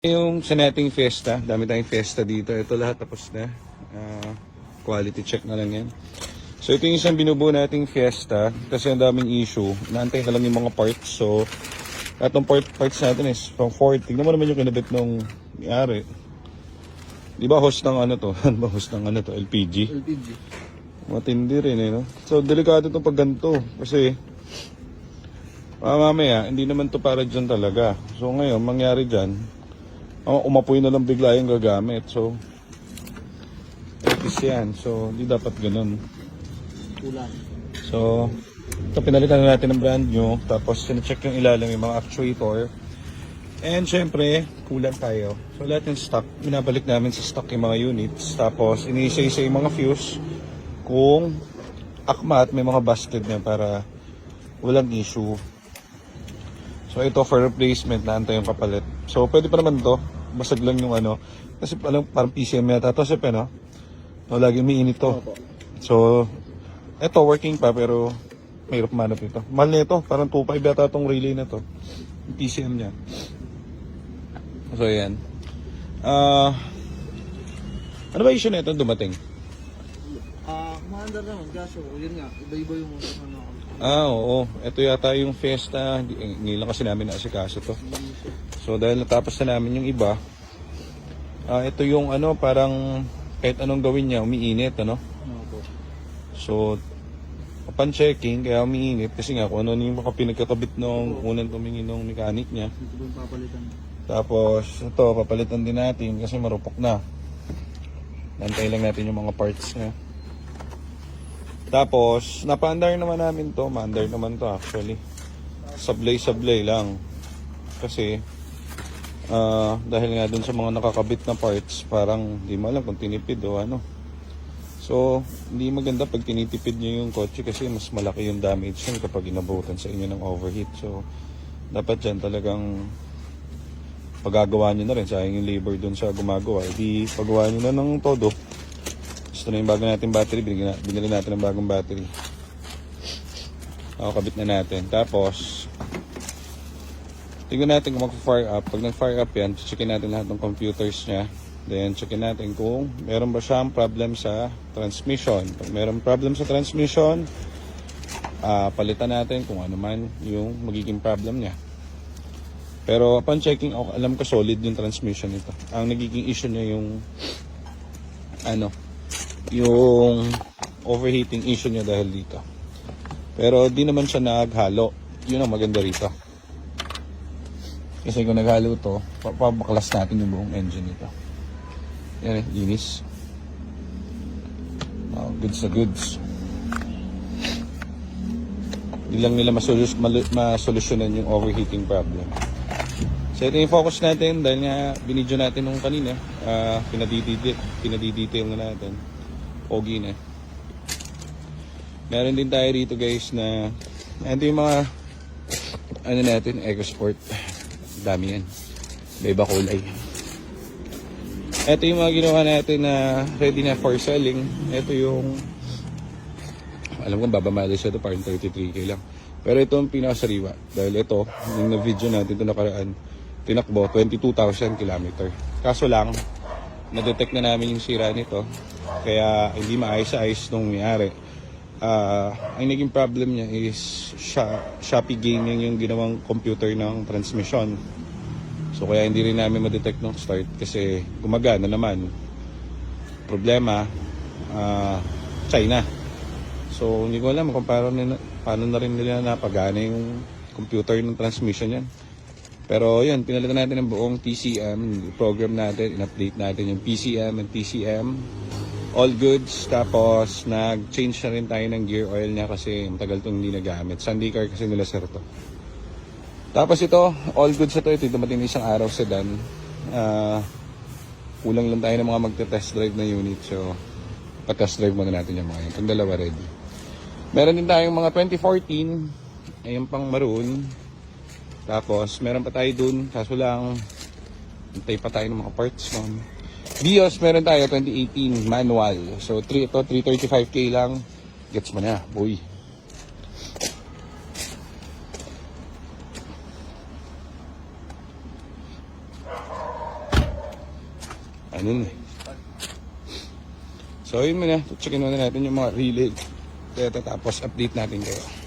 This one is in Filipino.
Yung sa nating Fiesta, dami tayong Fiesta dito. Ito lahat tapos na. Quality check na lang yan. So ito yung isang binubuo nating Fiesta kasi ang daming issue. Naantay ka lang yung mga parts. So lahat ng parts natin is from Ford. Tignan mo naman yung kinabit nung may-ari. Di ba host ng ano to? Ano ba host ng ano to? LPG? LPG. Matindi rin eh, no? So delikado itong pag ganito. Kasi mamaya, hindi naman to para dyan talaga. So ngayon, mangyari dyan, umapoy na lang bigla yung gagamit. So, etis yan. So, hindi dapat ganun. Kulang. So, ito pinalitan na natin ng brand new. Tapos, sinecheck yung ilalim yung mga actuator. And, syempre, kulang tayo. So, lahat yung stock, binabalik namin sa stock yung mga units. Tapos, iniisa-isa yung mga fuse kung akma at may mga busted na para walang issue. So, ito for replacement, naantay yung kapalit. So, pwede pa naman to. Basag lang yung ano. Kasi parang PCM yata to, sip, no? No, lagi umiinit to. So, ito working pa pero mahirap manap ito. Mahal na ito. Parang 2.5 yata itong relay na to. Yung PCM niya. So, yan. Ano ba issue na ito dumating? Maandar naman. Kaso, yun nga. Iba-iba yung ano. Oo. Ito yata yung Fiesta. Hindi lang kasi namin naasikaso to. So dahil natapos na namin yung iba, ito yung ano, parang kahit anong gawin niya, umiinit, ano? So, upon checking, kaya umiinit kasi nga kung ano yung mga pinagkakabit nung unang tumingin ng mechanic niya. Ito yung papalitan. Tapos, ito, papalitan din natin kasi marupok na. Nantay lang natin yung mga parts niya. Tapos, napa-under naman namin to. Ma-under naman to actually. Sablay-sablay lang. Kasi, dahil nga dun sa mga nakakabit na parts, parang di mo alam kung tinipid o ano. So, hindi maganda pag tinitipid nyo yung kotse kasi mas malaki yung damage yun kapag inabutan sa inyo ng overheat. So, dapat dyan talagang pagagawa nyo na rin. Sayang yung labor dun sa gumagawa. Di pagawa nyo na ng todo. Gusto na yung bago natin battery, binili natin ng bagong battery. Kabit na natin. Tapos, tingnan natin kung mag-fire up. Pag nag-fire up yan, checkin natin lahat ng computers niya. Then, checkin natin kung meron ba siyang problem sa transmission. Pag meron problem sa transmission, palitan natin kung ano man yung magiging problem niya. Pero upon checking, alam ko solid yung transmission nito. Ang nagiging issue niya yung yung overheating issue niya dahil dito. Pero di naman siya naghalo. Yun ang maganda rito. Kasi kung naghalo to, papabaklas natin yung buong engine nito. Yan eh, linis. Goods na goods. Hindi lang nila masolusyonan yung overheating problem. So ito yung focus natin dahil nga binidyo natin nung kanina. Pinadidetail na natin. Pogi na. Meron din tayo rito guys na ito yung mga ano natin, EcoSport. Dami yan. Iba kulay. Ito yung mga ginawa natin na ready na for selling. Ito yung alam ko babamali siya ito parang 33k lang. Pero ito yung pinakasariwa. Dahil ito, yung na-video natin ito nakaraan, tinakbo 22,000 km. Kaso lang, na-detect na namin yung sira nito. Kaya hindi maayos-ayos nung may-ari. Ang naging problem niya is Shopee Gaming yung ginawang computer ng transmission. So kaya hindi rin namin ma-detect nung start kasi gumagana naman. Problema, China. So hindi ko alam kung paano na rin nila napagana yung computer ng transmission yan. Pero yun, pinalitan natin ng buong TCM, program natin, in-update natin yung PCM and TCM. All goods, tapos nag-change na rin tayo ng gear oil niya kasi matagal itong hindi nagamit. Sunday car kasi nila sir to. Tapos ito, all goods ito dumating na isang araw sedan. Kulang lang tayo ng mga magte-test drive na unit. So, pa-test drive muna natin yung mga yun. Itong dalawa ready. Meron din tayong mga 2014, ayun pang maroon. Tapos, meron pa tayo dun, kaso lang, hintay pa tayo ng mga parts. Vios, meron tayo 2018 manual. So, ito 335k lang. Gets mo na, boy. ano na eh. So, yun muna. Checkin muna natin yung mga relay. Tapos, update natin kayo.